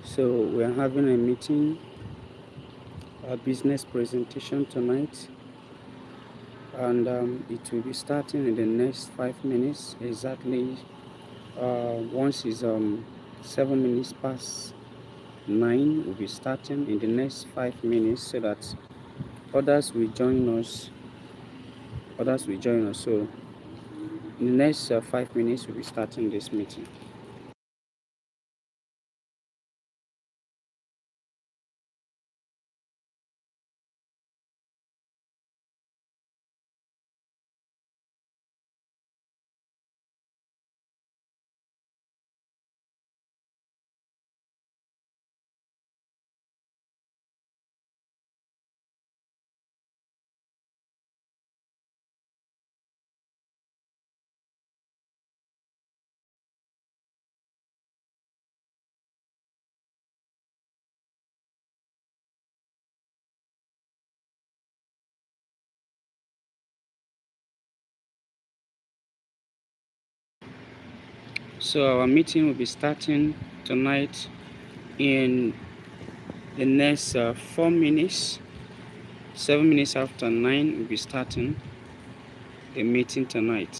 So we are having a meeting, a business presentation tonight, and it will be starting in the next 5 minutes exactly. Once it's 7 minutes past 9, we'll be starting in the next 5 minutes so that others will join us. So in the next 5 minutes, we'll be starting this meeting. So our meeting will be starting tonight in the next 4 minutes. 7 minutes after 9, we'll be starting the meeting tonight.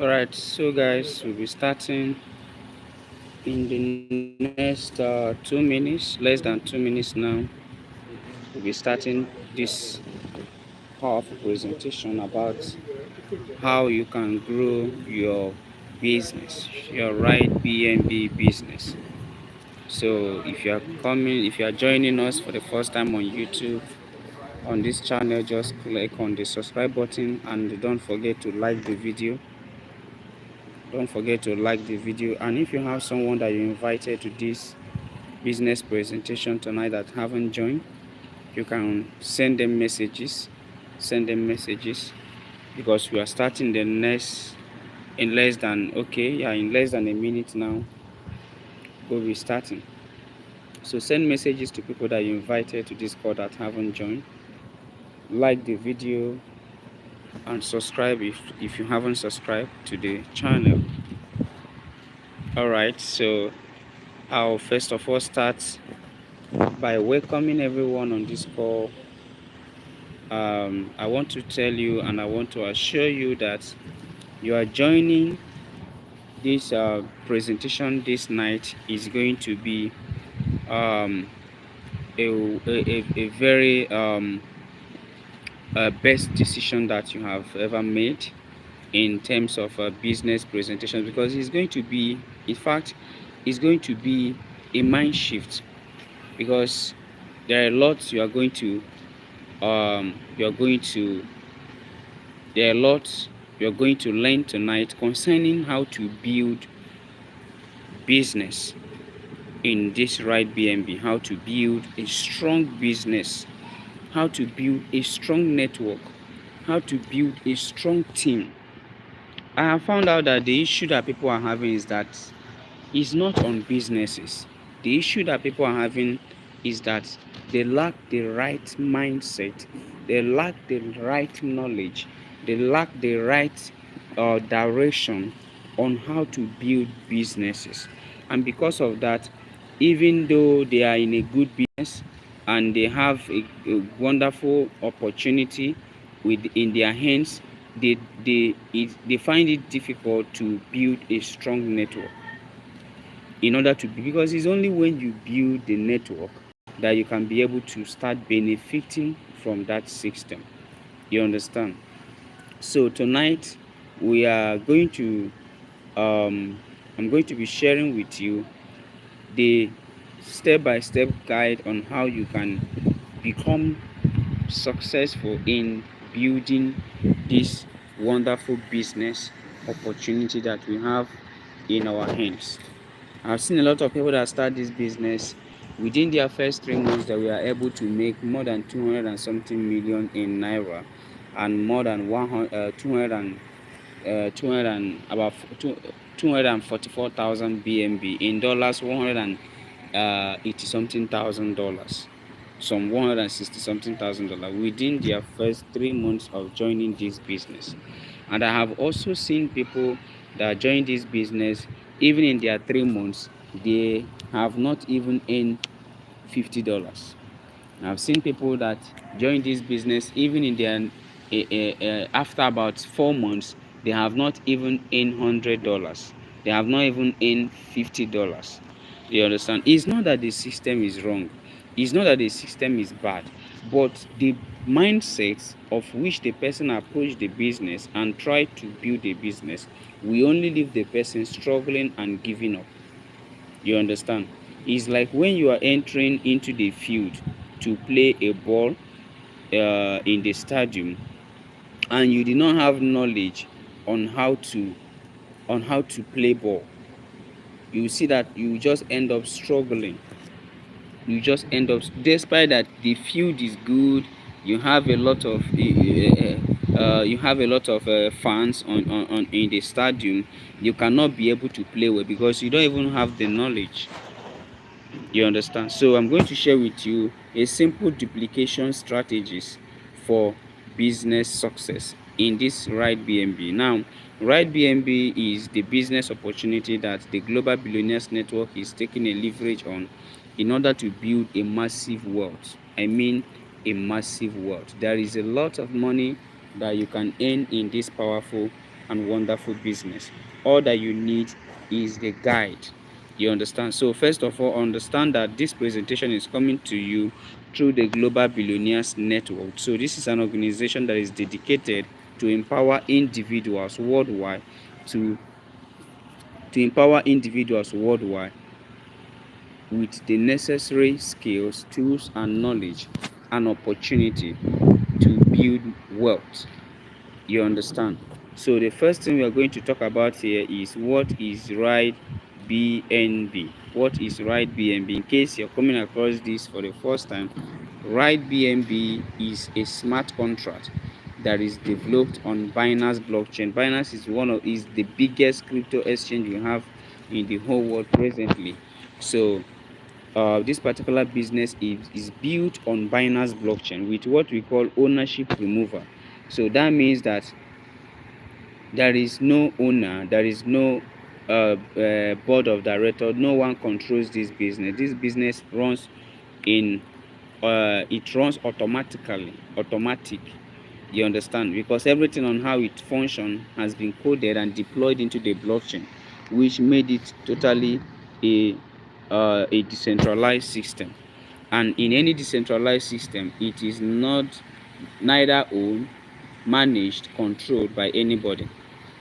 Alright, so guys, we'll be starting in the next 2 minutes, less than 2 minutes now. We'll be starting this powerful presentation about how you can grow your business, your Ridebnb business. So if you are joining us for the first time on YouTube, on this channel, just click on the subscribe button and don't forget to like the video. And if you have someone that you invited to this business presentation tonight that haven't joined, you can send them messages. Because we are starting the next in less than in less than a minute now. We'll be starting. So send messages to people that you invited to this call that haven't joined. Like the video and subscribe if you haven't subscribed to the channel. Alright, so I'll first of all start by welcoming everyone on this call. I want to tell you and I want to assure you that you are joining this presentation this night is going to be um, a very best decision that you have ever made in terms of business presentation, because it's going to be, in fact, it's going to be a mind shift, because there are lots you are going to you are going to there are lots you are going to learn tonight concerning how to build business in this Ridebnb, how to build a strong business, how to build a strong network, how to build a strong team. I have found out that the issue that people are having is that it's not on businesses. The issue that people are having is that they lack the right mindset, they lack the right knowledge, they lack the right direction on how to build businesses. And because of that, even though they are in a good business and they have a wonderful opportunity in their hands, they find it difficult to build a strong network in order to be, because it's only when you build the network that you can be able to start benefiting from that system. You understand? So tonight we are going to I'm going to be sharing with you the step-by-step guide on how you can become successful in building this wonderful business opportunity that we have in our hands. I've seen a lot of people that start this business within their first 3 months that we are able to make more than 200 and something million in naira, and more than 100 200 and about 244,000 BNB in dollars, 180 something thousand dollars, some 160 something thousand dollars within their first 3 months of joining this business. And I have also seen people that join this business, even in their 3 months, they have not even earned $50. I've seen people that join this business, even in their after about 4 months, they have not even earned $100. They have not even earned $50. You understand? It's not that the system is wrong. It's not that the system is bad, but the mindset of which the person approach the business and try to build a business, we only leave the person struggling and giving up. You understand? It's like when you are entering into the field to play a ball in the stadium, and you do not have knowledge on how to play ball. You see that you just end up struggling. You just end up, despite that the field is good, you have a lot of fans on in the stadium, you cannot be able to play well because you don't even have the knowledge. You understand? So I'm going to share with you a simple duplication strategies for business success in this Ridebnb. Now, Ridebnb is the business opportunity that the Global Billionaires Network is taking a leverage on in order to build a massive wealth. I mean, a massive wealth. There is a lot of money that you can earn in this powerful and wonderful business. All that you need is the guide. You understand? So first of all, understand that this presentation is coming to you through the Global Billionaires Network. So this is an organization that is dedicated to empower individuals worldwide to empower individuals worldwide with the necessary skills, tools, and knowledge and opportunity to build wealth. You understand? So the first thing we are going to talk about here is what is Ridebnb. What is Ridebnb? In case you're coming across this for the first time, Ridebnb is a smart contract that is developed on Binance blockchain. Binance is the biggest crypto exchange we have in the whole world presently. So this particular business is built on Binance blockchain with what we call ownership removal. So that means that there is no owner, there is no board of directors, no one controls this business. This business runs in it runs automatic. You understand? Because everything on how it functions has been coded and deployed into the blockchain. which made it totally a a decentralized system. And in any decentralized system, it is not neither owned, managed, controlled by anybody,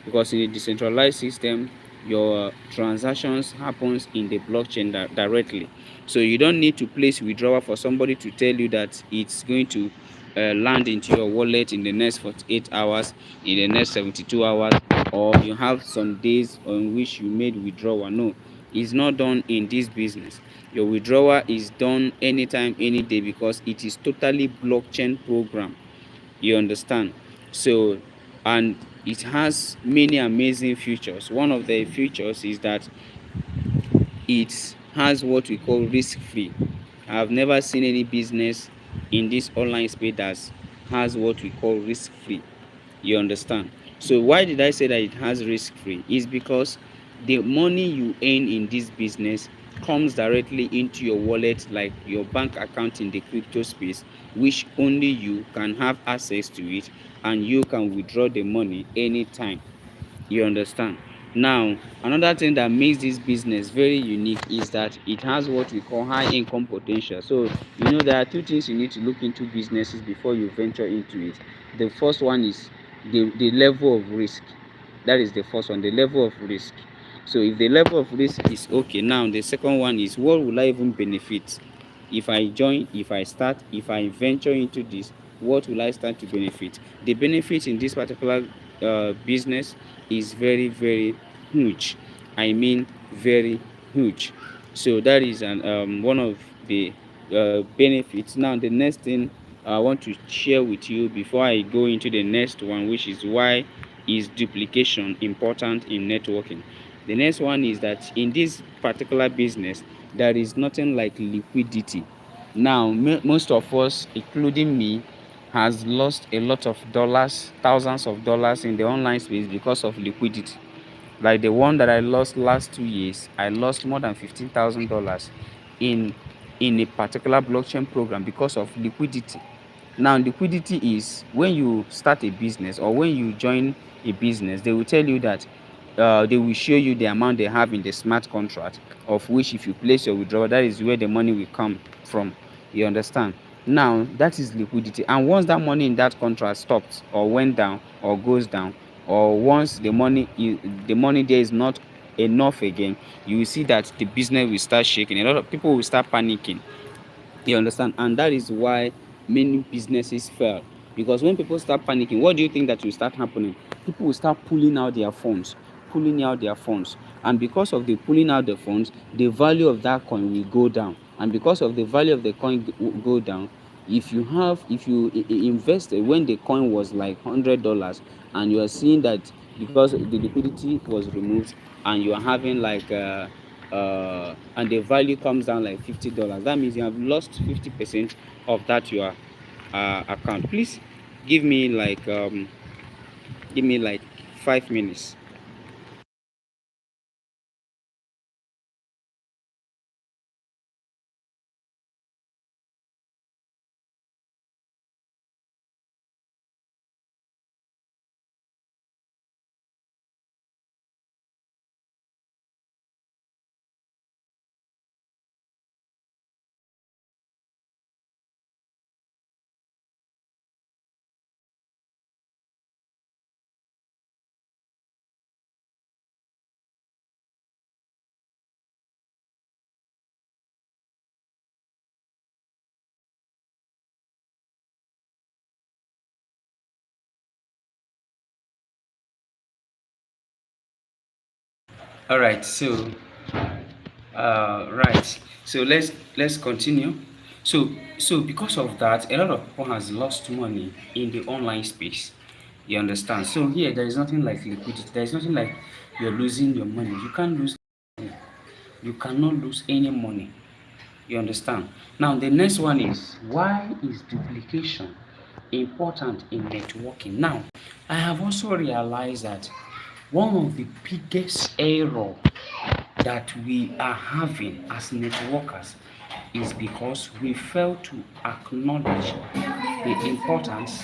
because in a decentralized system your transactions happens in the blockchain directly. So you don't need to place withdrawal for somebody to tell you that it's going to land into your wallet in the next 48 hours, in the next 72 hours, or you have some days on which you made withdrawal. No, it's not done in this business. Your withdrawal is done anytime, any day, because it is totally blockchain program. You understand? So, and it has many amazing features. One of the features is that it has what we call risk free. I've never seen any business in this online space that has what we call risk free. You understand? So why did I say that it has risk free? Is because the money you earn in this business comes directly into your wallet, like your bank account in the crypto space, which only you can have access to it, and you can withdraw the money anytime. You understand? Now, another thing that makes this business very unique is that it has what we call high income potential. So, there are two things you need to look into businesses before you venture into it. The first one is the level of risk. That is the first one, the level of risk. So, if the level of risk is okay, now the second one is, what will I even benefit? If I join, if I start, if I venture into this, what will I start to benefit? The benefit in this particular business is very, very huge. I mean, very huge. So that is one of the benefits. Now, the next thing I want to share with you before I go into the next one, which is why is duplication important in networking. The next one is that in this particular business, there is nothing like liquidity. Now, most of us, including me, has lost a lot of dollars, thousands of dollars in the online space because of liquidity. Like the one that I lost last 2 years, I lost more than $15,000 in a particular blockchain program because of liquidity. Now, liquidity is when you start a business or when you join a business, they will tell you that they will show you the amount they have in the smart contract, of which if you place your withdrawal, that is where the money will come from. You understand? Now, that is liquidity. And once that money in that contract stops or went down or goes down, or once the money there is not enough again, you will see that the business will start shaking. A lot of people will start panicking. You understand? And that is why many businesses fail. Because when people start panicking, what do you think that will start happening? People will start pulling out their funds. And because of the pulling out the funds, the value of that coin will go down. And because of the value of the coin go down, if you invested when the coin was like $100, and you are seeing that because the liquidity was removed, and you are having like and the value comes down like $50, that means you have lost 50% of that your account. Please give me like 5 minutes. All right, so right. So let's continue. So because of that, a lot of people has lost money in the online space. You understand? So here there is nothing like liquidity. There is nothing like you're losing your money. You cannot lose any money. You understand? Now the next one is, why is duplication important in networking? Now, I have also realized that one of the biggest error that we are having as networkers is because we fail to acknowledge the importance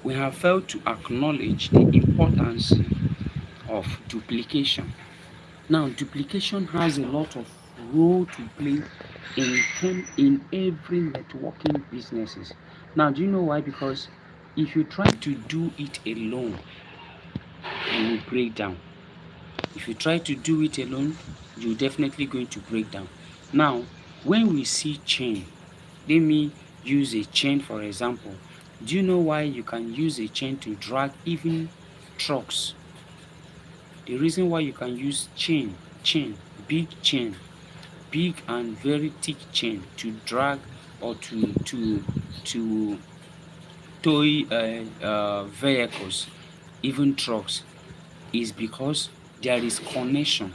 we have failed to acknowledge the importance of duplication. Now, duplication has a lot of role to play in every networking businesses. Now, do you know why? Because if you try to do it alone, you will break down. If you try to do it alone, you're definitely going to break down. Now, when we see chain, let me use a chain for example. Do you know why you can use a chain to drag even trucks? The reason why you can use big chain, big and very thick chain to drag or to tow vehicles, even trucks, is because there is connection.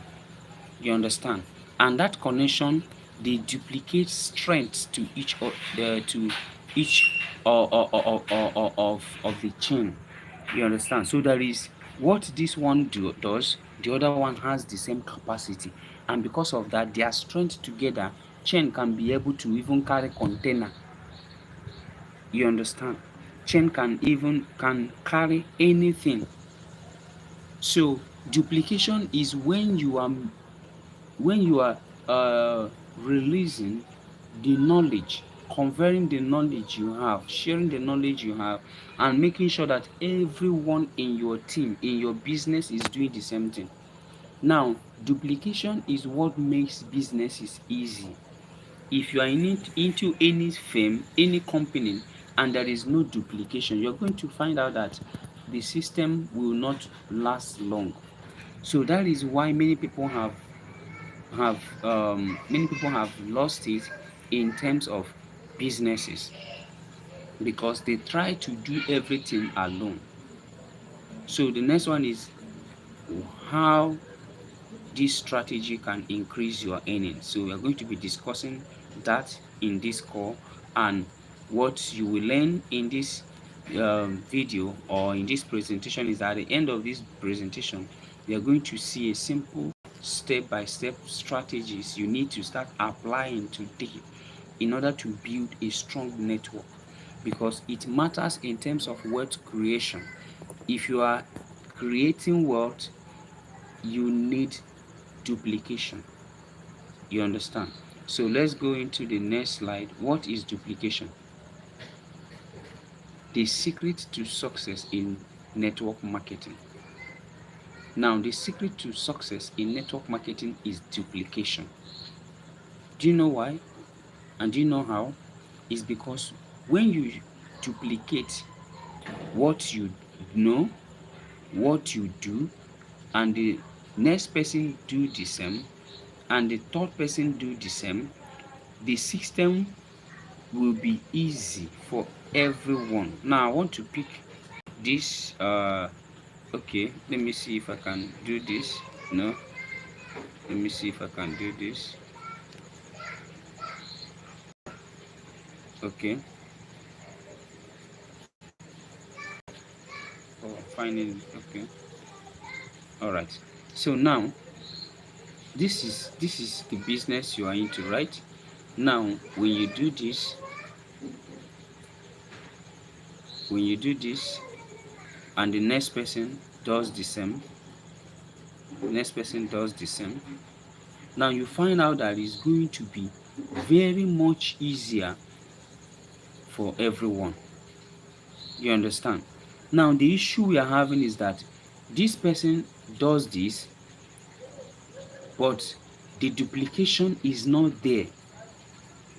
You understand? And that connection, they duplicate strength to each of the chain. You understand? So there is what this one does, the other one has the same capacity, and because of that, their strength together, chain can be able to even carry container. You understand? Chain can carry anything. So duplication is when you are releasing the knowledge, conveying the knowledge you have, sharing the knowledge you have, and making sure that everyone in your team, in your business, is doing the same thing. Now, duplication is what makes businesses easy. If you are into any firm, any company, and there is no duplication, you're going to find out that the system will not last long. So that is why many people have lost it in terms of businesses, because they try to do everything alone. So the next one is how this strategy can increase your earnings. So we are going to be discussing that in this call, and what you will learn in this video or in this presentation is that at the end of this presentation, we are going to see a simple step-by-step strategies you need to start applying today in order to build a strong network, because it matters in terms of wealth creation. If you are creating wealth, you need duplication. You understand? So let's go into the next slide. What is duplication? The secret to success in network marketing. Now, the secret to success in network marketing is duplication. Do you know why? And do you know how? It's because when you duplicate what you know, what you do, and the next person do the same, and the third person do the same, the system will be easy for everyone. Now I want to pick this. Okay, let me see if I can do this. No, let me see if I can do this. Okay. Oh, finding. Okay. All right. So now this is the business you are into, right? Now when you do this and the next person does the same, now you find out that it's going to be very much easier for everyone. You understand? Now the issue we are having is that this person does this, but the duplication is not there.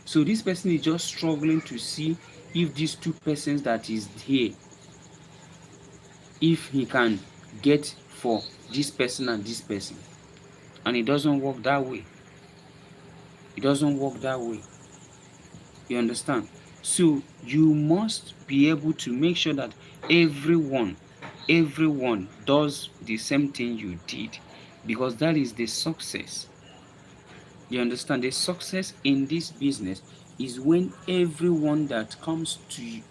So this person is just struggling to see if these two persons that is here, if he can get for this person and this person. And it doesn't work that way. It doesn't work that way. You understand? So you must be able to make sure that everyone does the same thing you did, because that is the success. You understand? The success in this business is when everyone that comes to you,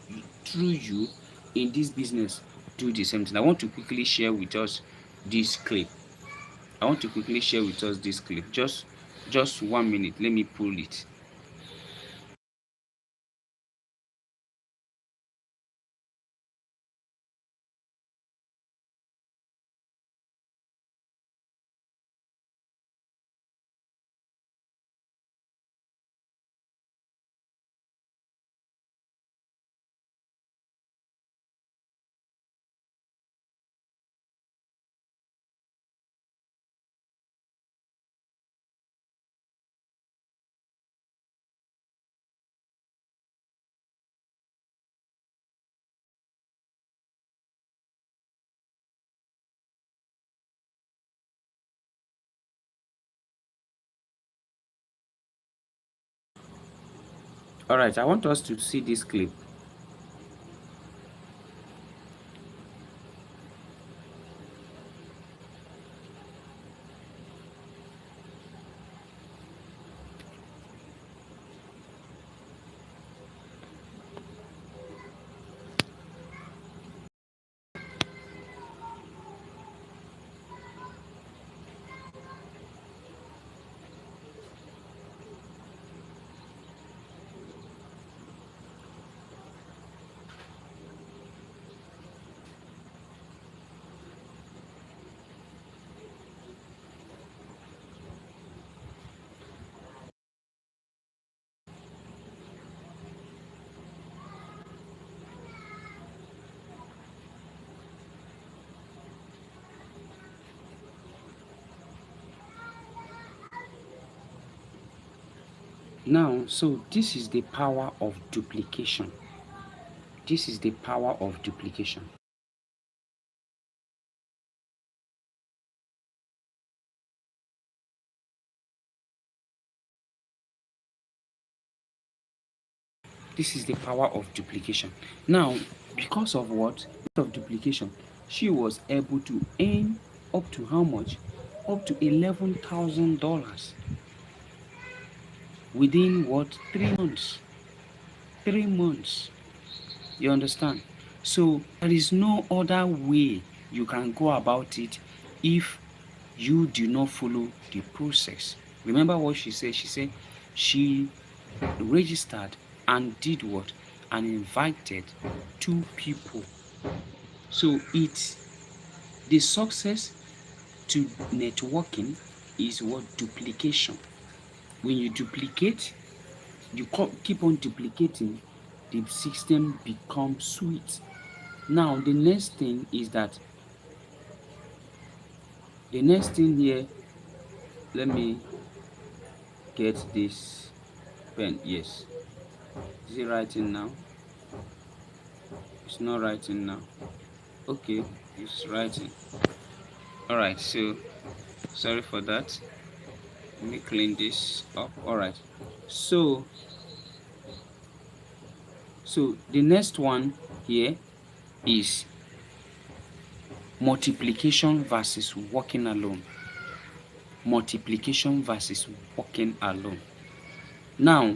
through you in this business, do the same thing. I want to quickly share with us this clip. Just 1 minute. Let me pull it. All right, I want us to see this clip. Now, so this is the power of duplication. This is the power of duplication. This is the power of duplication. Now, because of what? Because of duplication, she was able to earn up to how much? Up to $11,000 within what? 3 months. 3 months. You understand? So there is no other way you can go about it if you do not follow the process. Remember what she said? She said she registered and did what? And invited 2 people. So it's the success to networking is what? Duplication. When you duplicate, you keep on duplicating, the system becomes sweet. Now the next thing here, let me get this pen. Yes, is it writing now? It's not writing now. Okay, it's writing. All right, so sorry for that. Let me clean this up. All right, so the next one here is multiplication versus working alone. Multiplication versus working alone. Now,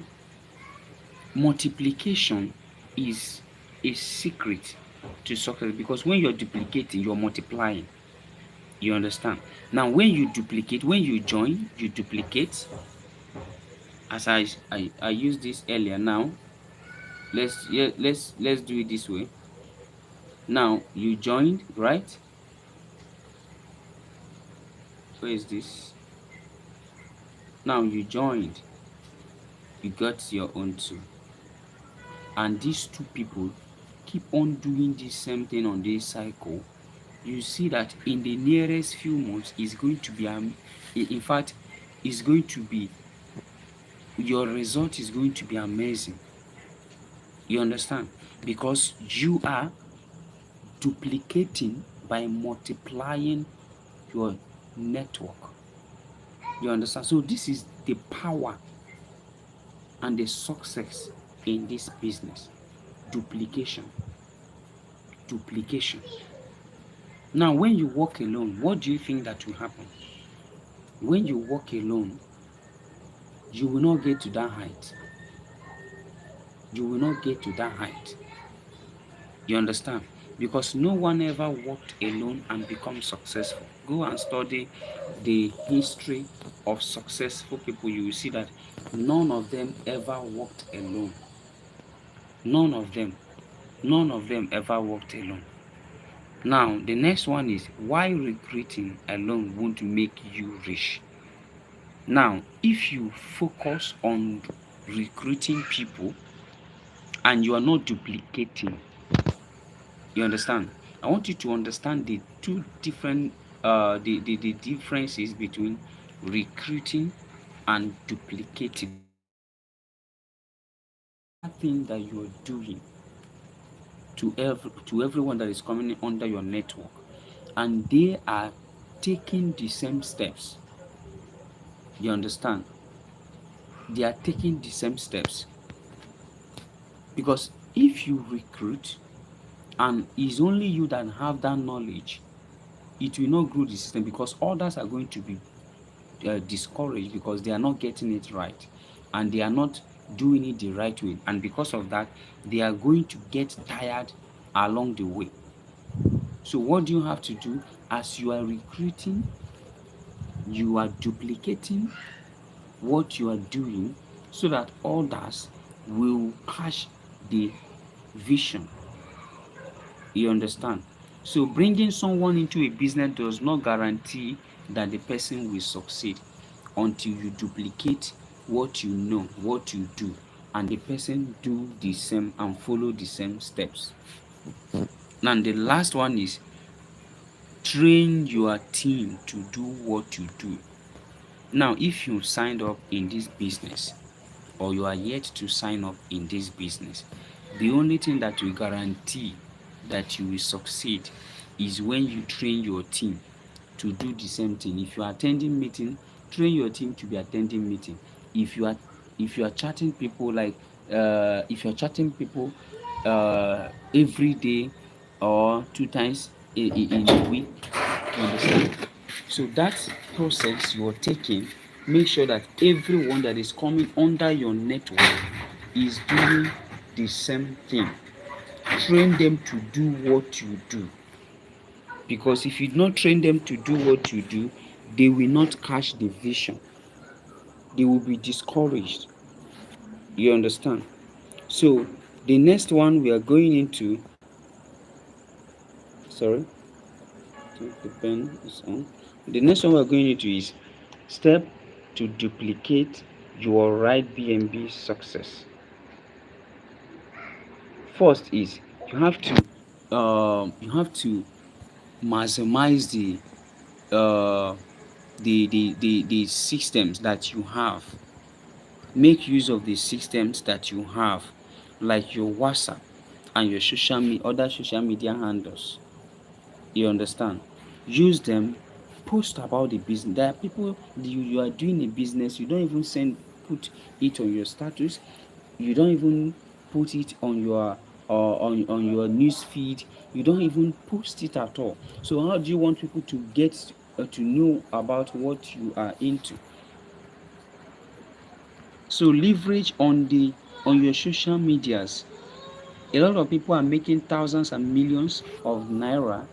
multiplication is a secret to success, because when you're duplicating, you're multiplying. You understand? Now, when you duplicate, when you join, you duplicate. As I used this earlier. Now, let's do it this way. Now, you joined, right? Where is this? Now you joined, you got your own too, and these 2 people keep on doing the same thing on this cycle. You see that in the nearest few months is going to be in fact is going to be, your result is going to be amazing. You understand? Because you are duplicating by multiplying your network. You understand? So this is the power and the success in this business. Duplication. Duplication. Now, when you work alone, what do you think that will happen? When you work alone, you will not get to that height. You will not get to that height. You understand? Because no one ever worked alone and become successful. Go and study the history of successful people. You will see that none of them ever worked alone. None of them. None of them ever worked alone. Now, the next one is why recruiting alone won't make you rich. Now, if you focus on recruiting people and you are not duplicating, you understand? I want you to understand the two different the differences between recruiting and duplicating. That thing that you are doing to everyone that is coming under your network, and they are taking the same steps. You understand? They are taking the same steps. Because if you recruit and it's only you that have that knowledge, it will not grow the system because others are going to be discouraged because they are not getting it right and they are not doing it the right way, and because of that they are going to get tired along the way. So what do you have to do? As you are recruiting, you are duplicating what you are doing so that others will catch the vision. You understand? So bringing someone into a business does not guarantee that the person will succeed until you duplicate what you know, what you do, and the person do the same and follow the same steps. Now the last one is train your team to do what you do. Now if you signed up in this business or you are yet to sign up in this business, the only thing that will guarantee that you will succeed is when you train your team to do the same thing. If you are attending meeting, train your team to be attending meeting. If you are chatting people like if you are chatting people every day or 2 times in a week, you understand? So that process you're taking, make sure that everyone that is coming under your network is doing the same thing. Train them to do what you do. Because if you don't train them to do what you do, they will not catch the vision. They will be discouraged. You understand? So the next one we are going into, sorry, the pen is on. The next one we are going into is step to duplicate your Ridebnb success. First is you have to maximize uh, the systems that you have. Make use of the systems that you have, like your WhatsApp and your other social media handles. You understand? Use them. Post about the business. There are people, you are doing a business, you don't even put it on your status, you don't even put it on your on your news feed, you don't even post it at all. So how do you want people to get to know about what you are into? So leverage on your social medias. A lot of people are making thousands and millions of naira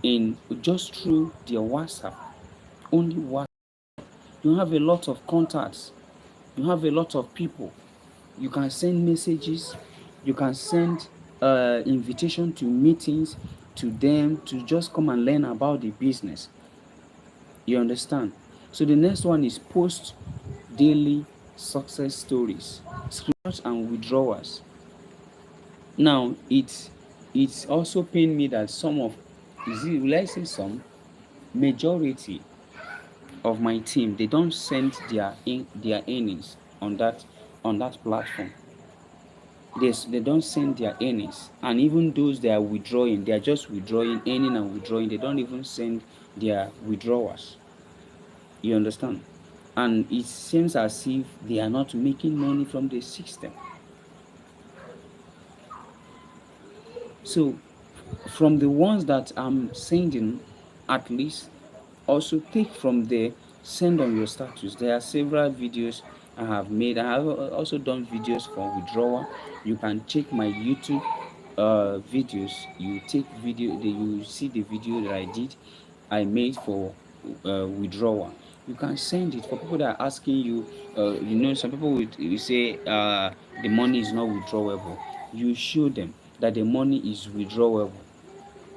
in just through their WhatsApp. Only WhatsApp. You have a lot of contacts. You have a lot of people. You can send messages. You can send invitation to meetings to them to just come and learn about the business. You understand? So the next one is post daily success stories, screenshots and withdrawals. Now it's also pain me that some of, is it, will I say some, majority of my team, they don't send their earnings on that platform. They don't send their earnings, and even those they are withdrawing, they are just withdrawing, earning and withdrawing. They don't even send their withdrawals. You understand? And it seems as if they are not making money from the system. So from the ones that I'm sending, at least also take from there, send on your status. There are several videos I have made. I have also done videos for withdrawal. You can check my YouTube videos. You take video, you see the video that I made for withdrawal. You can send it for people that are asking you. Some people will say the money is not withdrawable. You show them that the money is withdrawable.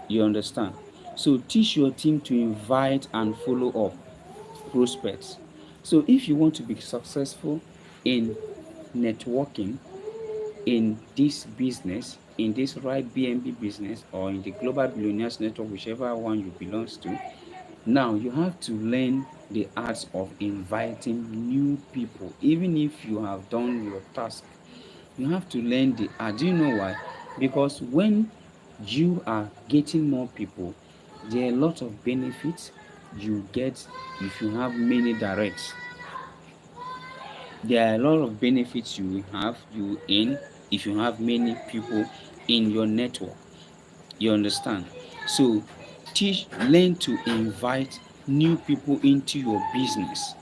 You understand? So teach your team to invite and follow up prospects. So if you want to be successful in networking, in this business, in this Ridebnb business, or in the Global Billionaires Network, whichever one you belongs to, now you have to learn the arts of inviting new people. Even if you have done your task, you have to learn the art. Do you know why? Because when you are getting more people, there are a lot of benefits you get if you have many directs. There are a lot of benefits you will have, you will earn if you have many people in your network. You understand? So learn to invite new people into your business.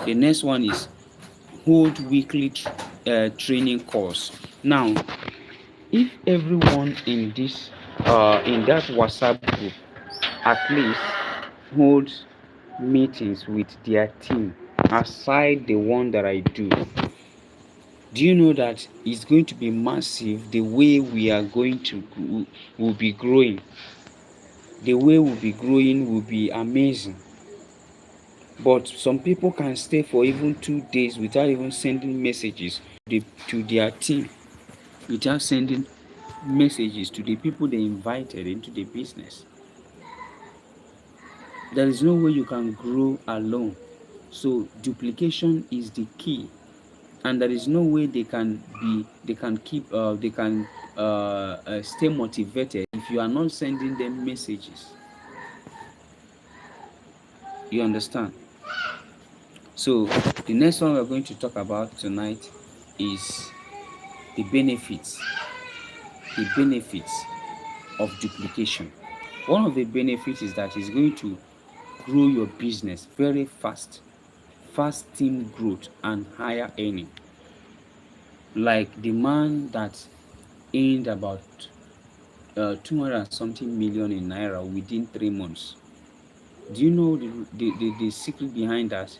The next one is hold weekly training course. Now, if everyone in this in that WhatsApp group at least holds meetings with their team aside the one that I do you know that it's going to be massive? The way we are going to will be growing, the way we'll be growing will be amazing. But some people can stay for even 2 days without even sending messages to their team, without sending messages to the people they invited into the business. There is no way you can grow alone. So duplication is the key, and there is no way they can keep they can stay motivated if you are not sending them messages. You understand? So the next one we're going to talk about tonight is the benefits, the benefits of duplication. One of the benefits is that it's going to grow your business very fast team growth and higher earning. Like the man that earned about 200 something million in naira within 3 months. Do you know the secret behind that?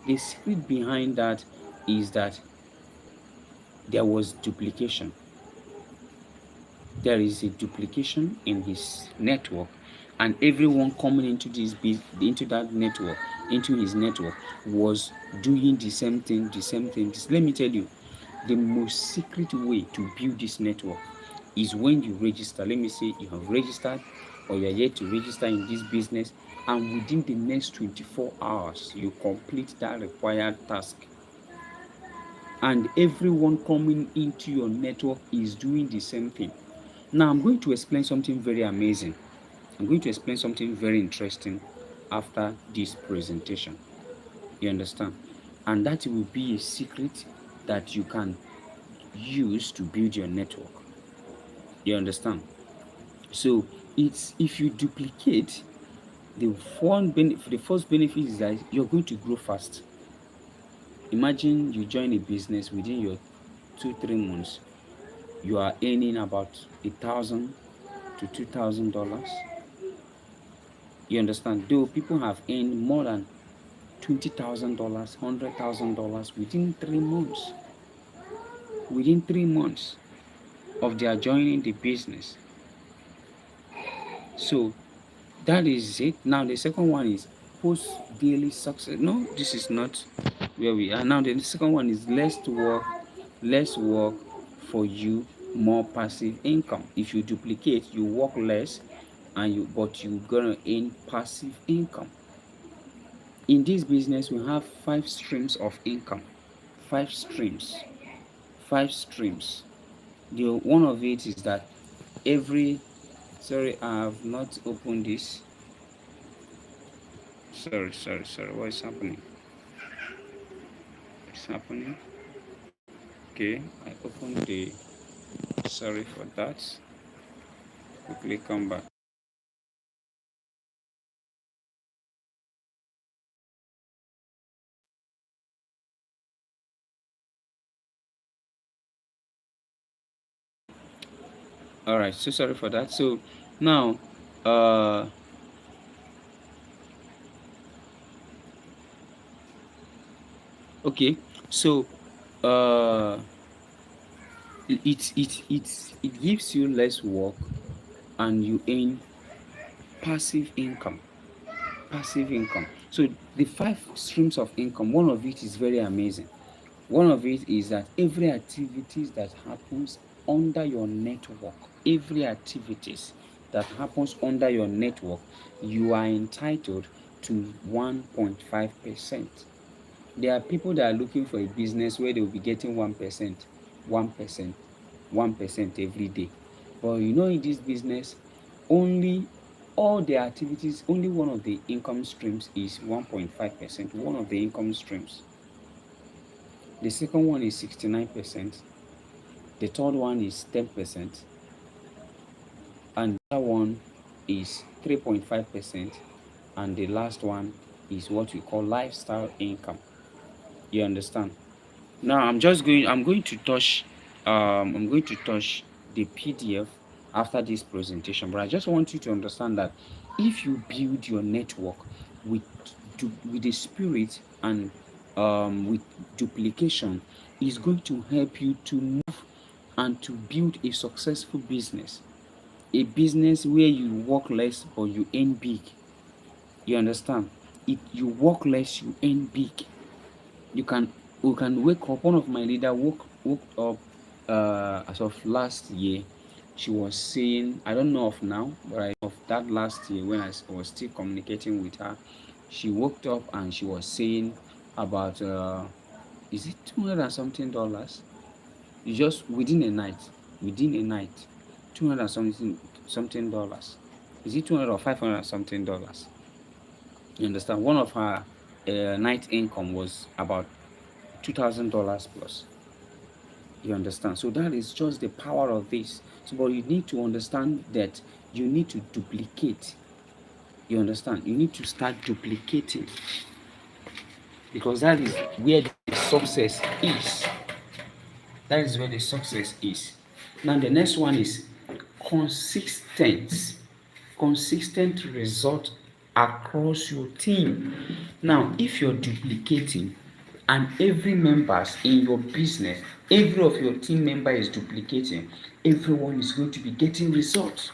The secret behind that is that there was duplication. There is a duplication in his network, and everyone coming into that network, into his network, was doing the same thing, the same thing. Let me tell you, the most secret way to build this network is when you register. Let me say you have registered or you are yet to register in this business, and within the next 24 hours you complete that required task, and everyone coming into your network is doing the same thing. Now I'm going to explain something very amazing. I'm going to explain something very interesting after this presentation. You understand? And that will be a secret that you can use to build your network. You understand? So it's if you duplicate, the first benefit is that you're going to grow fast. Imagine you join a business within your 2-3 months, you are earning about $1,000 to $2,000. You understand? Though people have earned more than $20,000, $100,000 within 3 months. Within 3 months of their joining the business. So that is it. Now the second one is post daily success. No, this is not where we are. Now the second one is less work for you, more passive income. If you duplicate, you work less but you're gonna earn passive income. In this business, we have 5 streams of income. 5 streams. 5 streams. The one of it is that every sorry, I have not opened this. Sorry. What is happening? It's happening. Okay, I opened the sorry for that. Quickly come back. All right, so sorry for that. So now uh okay, so uh it gives you less work and you earn passive income. Passive income. So the 5 streams of income, one of it is very amazing. One of it is that every activities that happens under your network, every activities that happens under your network, you are entitled to 1.5%. There are people that are looking for a business where they will be getting 1%, 1%, 1% every day. But you know, in this business, only all the activities, only one of the income streams is 1.5%. One of the income streams. The second one is 69%. the third one is 10%, and the other one is 3.5%, and the last one is what we call lifestyle income. You understand? Now I'm going to touch the PDF after this presentation, but I just want you to understand that if you build your network with with the spirit and with duplication, is going to help you to move and to build a successful business, a business where you work less but you earn big. You understand? If you work less, you earn big. You can we can wake up. One of my leader woke up as of last year. She was saying, I don't know of now, but I of that last year when I was still communicating with her. She woke up and she was saying about is it 200 and something dollars? It's just within a night, 200 and something dollars. Is it 200 or 500 and something dollars? You understand? One of her night income was about $2,000 plus. You understand? So that is just the power of this. So, but you need to understand that you need to duplicate. You understand? You need to start duplicating, because that is where the success is. That is where the success is. Now the next one is consistent. Consistent result across your team. Now, if you're duplicating and every members in your business, every of your team member is duplicating, everyone is going to be getting results.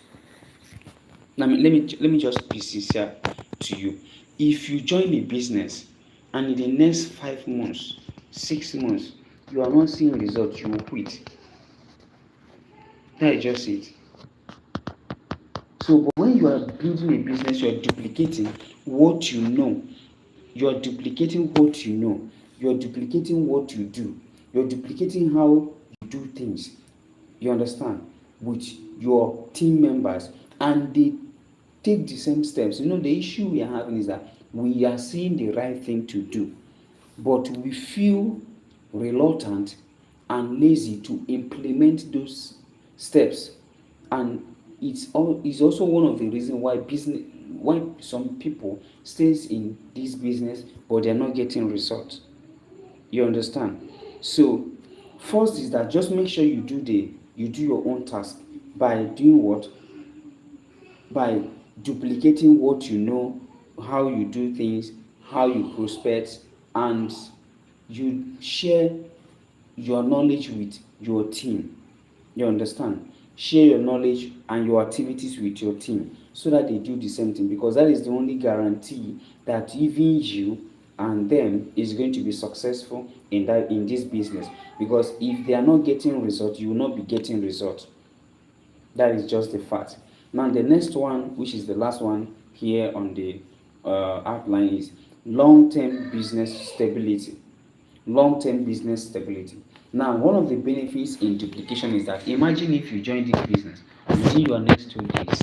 Now, let me just be sincere to you. If you join a business and in the next 5 months, 6 months, you are not seeing results, you will quit. That is just it. So, but when you are building a business, you are duplicating what you know. You are duplicating what you know. You are duplicating what you do. You are duplicating how you do things. You understand? With your team members, and they take the same steps. You know, the issue we are having is that we are seeing the right thing to do, but we feel reluctant and lazy to implement those steps. And it's also one of the reasons why some people stays in this business but they're not getting results. You understand? So first is that just make sure you do your own task by doing what? By duplicating what you know, how you do things, how you prospect, and you share your knowledge with your team. You understand? Share your knowledge and your activities with your team so that they do the same thing, because that is the only guarantee that even you and them is going to be successful in this business. Because if they are not getting results, you will not be getting results. That is just the fact. Now the next one, which is the last one here on the outline, is long-term business stability. Long-term business stability. Now, one of the benefits in duplication is that imagine if you join this business within your next 2 days,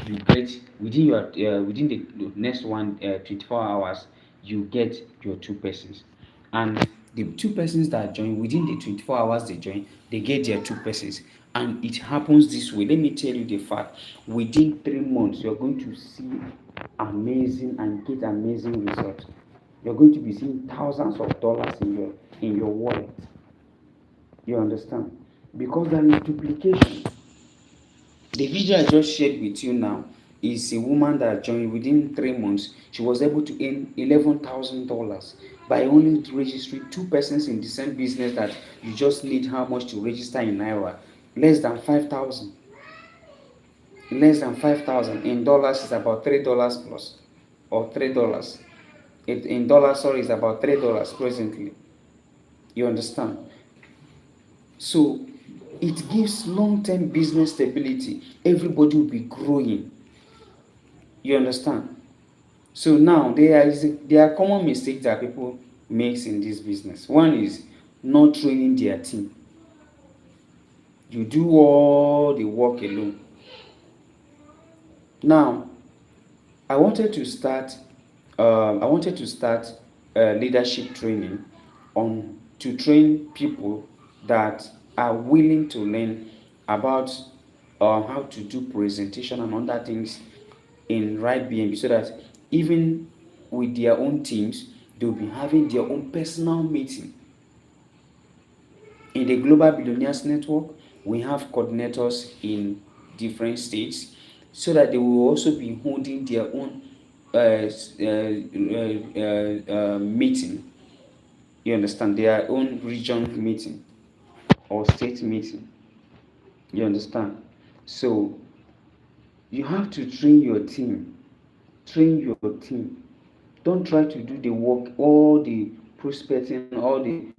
you get within the next 24 hours, you get your 2 persons, and the 2 persons that join within the 24 hours they get their 2 persons, and it happens this way. Let me tell you the fact: within 3 months, you're going to see amazing and get amazing results. You're going to be seeing thousands of dollars in your wallet. You understand? Because there is duplication. The video I just shared with you now is a woman that joined within 3 months. She was able to earn $11,000 by only registering 2 persons in the same business that you just need how much to register in Naira? Less than 5,000. Less than 5,000 in dollars is about $3 plus, or $3. In dollars, sorry, is about $3 presently. You understand? So it gives long-term business stability. Everybody will be growing. You understand? So now there are common mistakes that people makes in this business. One is not training their team. You do all the work alone. Now, I wanted to start leadership training on to train people that are willing to learn about how to do presentation and other things in Ridebnb, so that even with their own teams, they'll be having their own personal meeting. In the Global Billionaires Network, we have coordinators in different states, so that they will also be holding their own meeting. You understand? Their own region meeting or state meeting. You understand? So you have to train your team. Train your team. Don't try to do the work, all the prospecting, all the,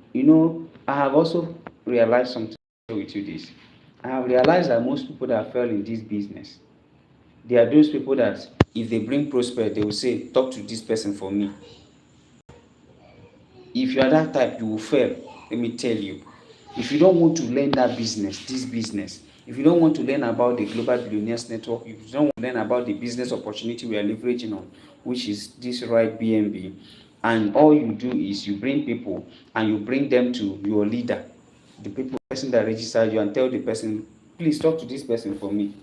I have also realized something with you this. I have realized that most people that fail in this business, they are those people that if they bring prospect, they will say, talk to this person for me. If you are that type, you will fail. Let me tell you. If you don't want to learn that business, this business, if you don't want to learn about the Global Billionaires Network, if you don't want to learn about the business opportunity we are leveraging on, which is this Ridebnb, and all you do is you bring people and you bring them to your leader, the person that registered you, and tell the person, please talk to this person for me.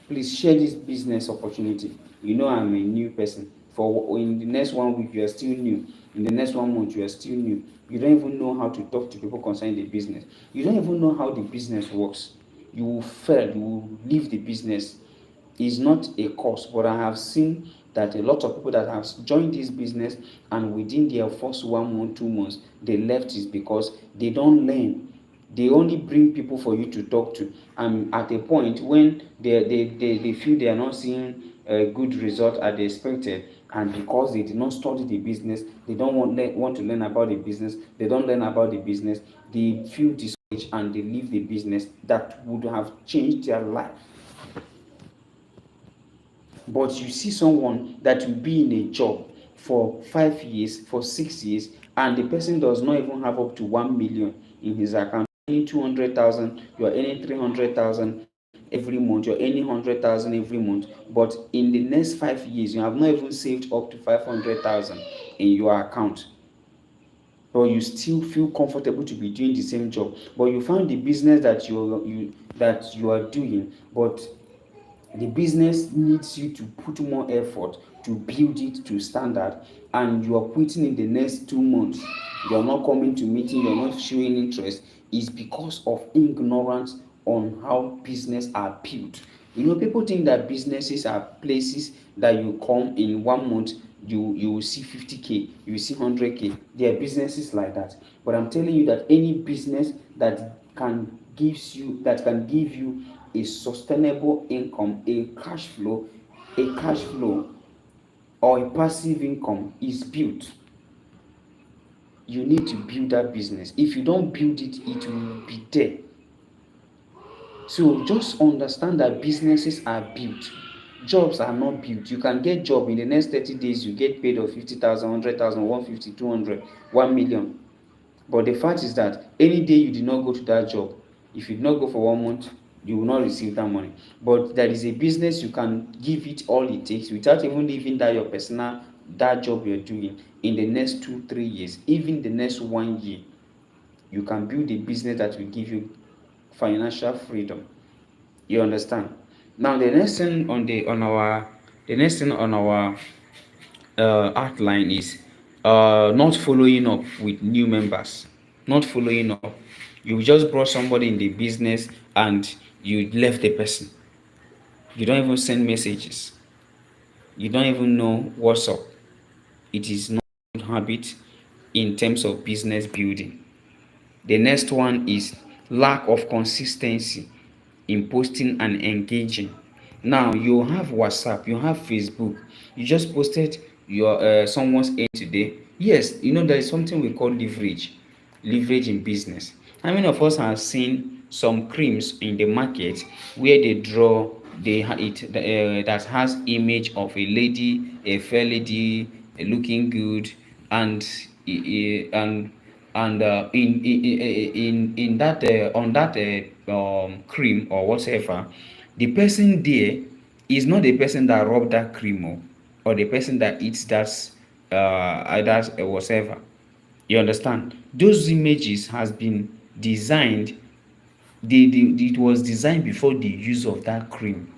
Please share this business opportunity. I'm a new person. For in the next 1 week, you are still new. In the next 1 month, you are still new. You don't even know how to talk to people concerning the business. You don't even know how the business works. You will fail. You will leave the business. It's not a course, but I have seen that a lot of people that have joined this business, and within their first 1 month, 2 months, they left is because they don't learn. They only bring people for you to talk to, and at a point when they feel they are not seeing a good result as they expected, and because they did not study the business, they don't want to learn about the business, they don't learn about the business, they feel discouraged and they leave the business that would have changed their life. But you see someone that will be in a job for 5 years, for 6 years, and the person does not even have up to 1 million in his account. Earning 200,000, you are earning 300,000 every month, you're earning 100,000 every month, but in the next 5 years, you have not even saved up to 500,000 in your account. But you still feel comfortable to be doing the same job. But you found the business that you are doing, but the business needs you to put more effort to build it to standard, and you are quitting in the next 2 months. You are not coming to meeting, you are not showing interest. Is because of ignorance on how business are built. People think that businesses are places that you come in 1 month, you will see 50K, you will see 100K. There are businesses like that, but I'm telling you that any business that can give you a sustainable income, a cash flow or a passive income is built. You need to build that business. If you don't build it, it will be there. So just understand that businesses are built. Jobs are not built. You can get job in the next 30 days, you get paid of 50,000, 100,000, 150, 200, 1 million. But the fact is that any day you did not go to that job, if you did not go for 1 month, you will not receive that money. But there is a business you can give it all it takes without even leaving that job you're doing in the next 2 3 years, even the next 1 year. You can build a business that will give you financial freedom. You understand? Now the next thing on our outline is not following up with new members. Not following up. You just brought somebody in the business and you left the person. You don't even send messages. You don't even know what's up. It is not a good habit in terms of business building. The next one is lack of consistency in posting and engaging. Now you have WhatsApp, you have Facebook. You just posted your someone's end today. Yes, there is something we call leverage in business. How many of us have seen some creams in the market where they draw that has image of a lady, a fair lady, looking good, and and in that on that cream or whatever, the person there is not the person that rubbed that cream, or the person that eats that whatever. You understand? Those images has been designed it was designed before the use of that cream.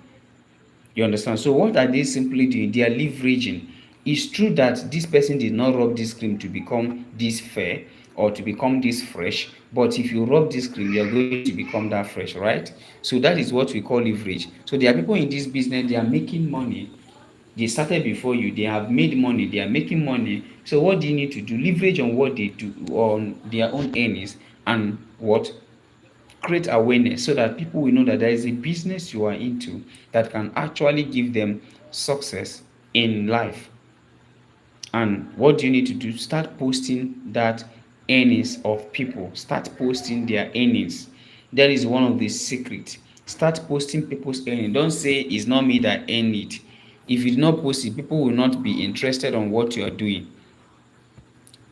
You understand? So what are they simply doing? They are leveraging. It's true that this person did not rub this cream to become this fair or to become this fresh, but if you rub this cream, you are going to become that fresh, right? So that is what we call leverage. So there are people in this business, they are making money. They started before you, they have made money, they are making money. So what do you need to do? Leverage on what they do, on their own earnings, and what, create awareness so that people will know that there is a business you are into that can actually give them success in life. And what do you need to do? Start posting that earnings of people. Start posting their earnings. That is one of the secrets. Start posting people's earnings. Don't say it's not me that earn it. If you do not post it, people will not be interested on what you are doing.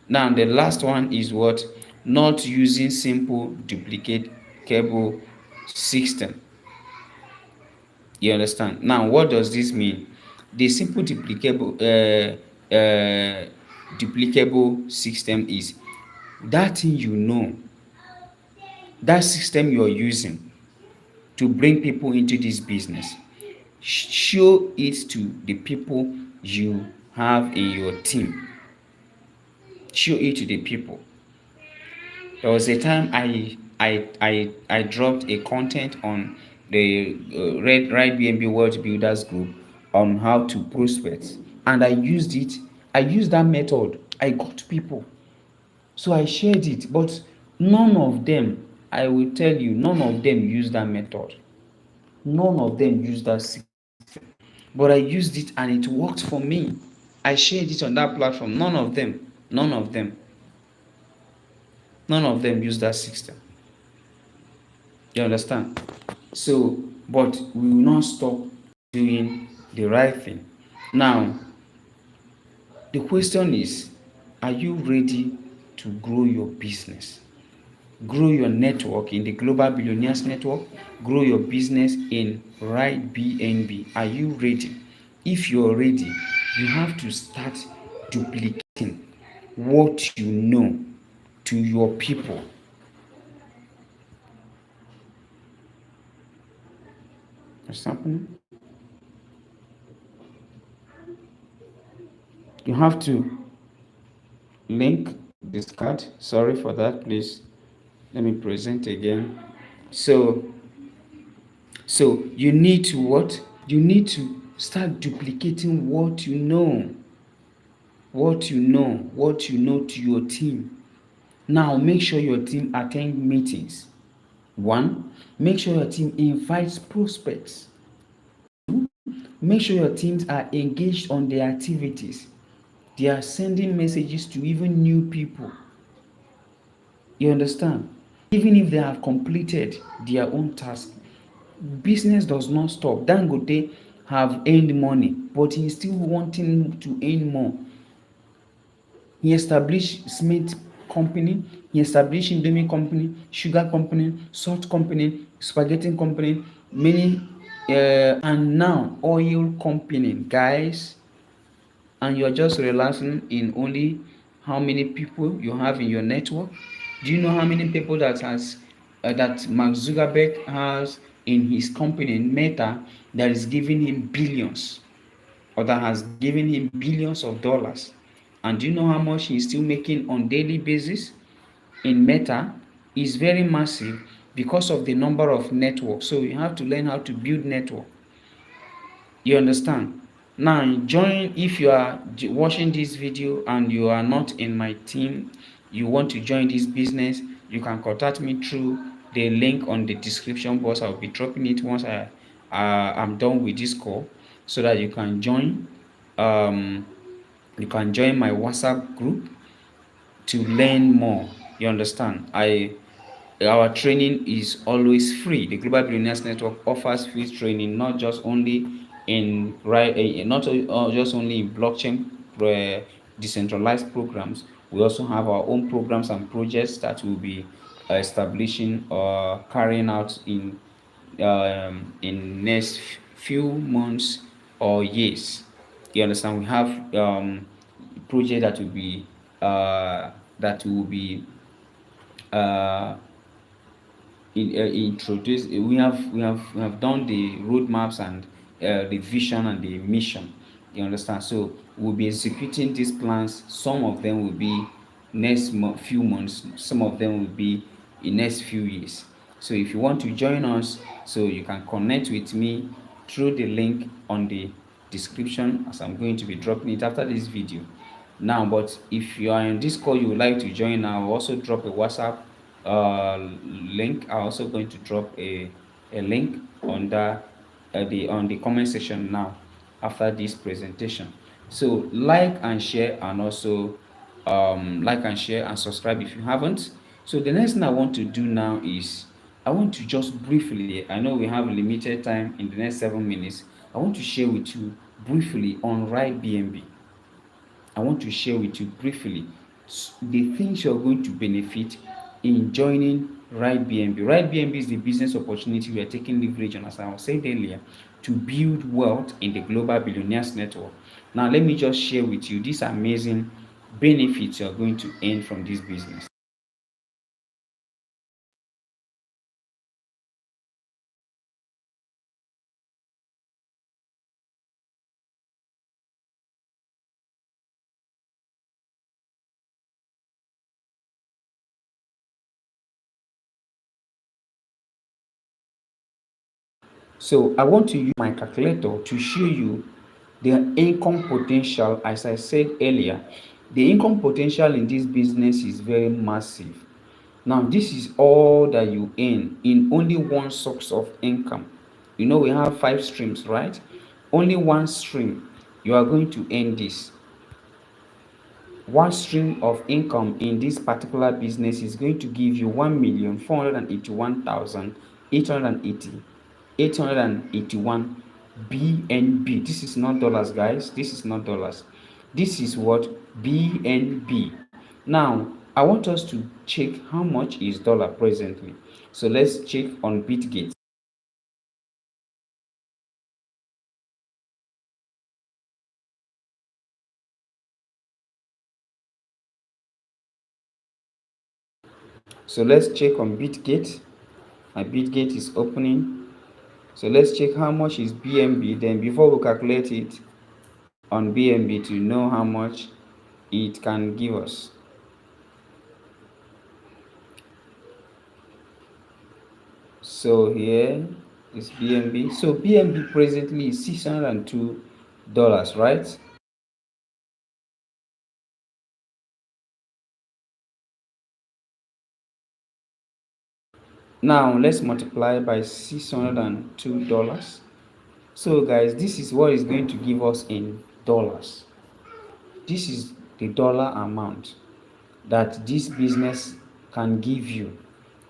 Now the last one is what? Not using simple duplicatable system. You understand? Now what does this mean? The simple duplicable system is that thing you know, that system you are using to bring people into this business. Show it to the people you have in your team. Show it to the people. There was a time I dropped a content on the Ridebnb World Builders Group on how to prospect, and I used it. I used that method. I got people, so I shared it. But none of them, I will tell you, none of them use that method. None of them use that system. But I used it and it worked for me. I shared it on that platform. None of them, none of them use that system. You understand? So, but we will not stop doing the right thing. Now, the question is, are you ready to grow your business? Grow your network in the Global Billionaires Network, grow your business in Ridebnb. Are you ready? If you're ready, you have to start duplicating what you know to your people. What's happening? You have to link this card. Sorry for that, please. Let me present again. So you need to what? You need to start duplicating what you know to your team. Now make sure your team attend meetings. One, make sure your team invites prospects. Make sure your teams are engaged on their activities. They are sending messages to even new people. You understand? Even if they have completed their own task, business does not stop. Dangote have earned money, but he's still wanting to earn more. He established cement company, he established indomie company, sugar company, salt company, spaghetti company, many and now oil company, guys. And you're just relaxing in only how many people you have in your network. Do you know how many people that Mark Zuckerberg has in his company Meta, that is giving him billions, or that has given him billions of dollars? And do you know how much he's still making on daily basis in Meta? Is very massive because of the number of networks. So you have to learn how to build network. You understand? Now join. If you are watching this video and you are not in my team, you want to join this business, you can contact me through the link on the description box. I'll be dropping it once I'm done with this call, so that you can join. um you can join my WhatsApp group to learn more. You understand? Our training is always free. The Global Billionaires Network offers free training, not just only in not just only in blockchain decentralized programs. We also have our own programs and projects that we'll be establishing or carrying out in next few months or years. You understand? We have project that will be uh, introduce, we have done the roadmaps and the vision and the mission, you understand. So we'll be executing these plans. Some of them will be few months, some of them will be in next few years. So if you want to join us, so you can connect with me through the link on the description, as I'm going to be dropping it after this video now. But if you are in this call, you would like to join, I'll also drop a WhatsApp link. I'm also going to drop a link on the comment section now after this presentation. So like and share, and also like and share and subscribe if you haven't. So the next thing I want to do now is I want to just briefly, I know we have limited time in the next 7 minutes, I want to share with you briefly on Ridebnb. I want to share with you briefly the things you're going to benefit in joining Ridebnb. Ridebnb is the business opportunity we are taking leverage on, as I said earlier, to build wealth in the global billionaires network. Now, let me just share with you these amazing benefits you're going to earn from this business. So I want to use my calculator to show you the income potential. As I said earlier, the income potential in this business is very massive. Now, this is all that you earn in only one source of income. You know, we have 5 streams, right? Only one stream, you are going to earn this. One stream of income in this particular business is going to give you 1,481,881 BNB. This is not dollars, guys. This is not dollars. This is what? BNB. Now, I want us to check how much is dollar presently. So let's check on Bitgate. So let's check on Bitgate. My Bitgate is opening. So let's check how much is BNB. Then before we calculate it on BNB to know how much it can give us. So here is BNB. So BNB presently is $602, right? Now let's multiply by $602. So guys, this is what is going to give us in dollars. This is the dollar amount that this business can give you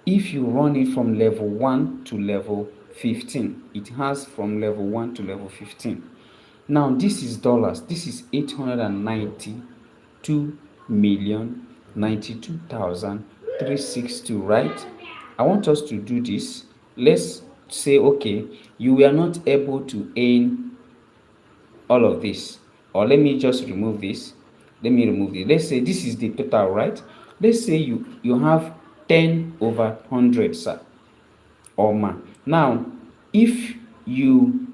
if you run it from level 1 to level 15. It has from level 1 to level 15. Now this is dollars. This is 892,092,362, right? I want us to do this. Let's say, okay, you were not able to earn all of this, or let me just remove this. Let me remove it. Let's say this is the total, right? Let's say you have 10 over 100, sir or ma. Now, if you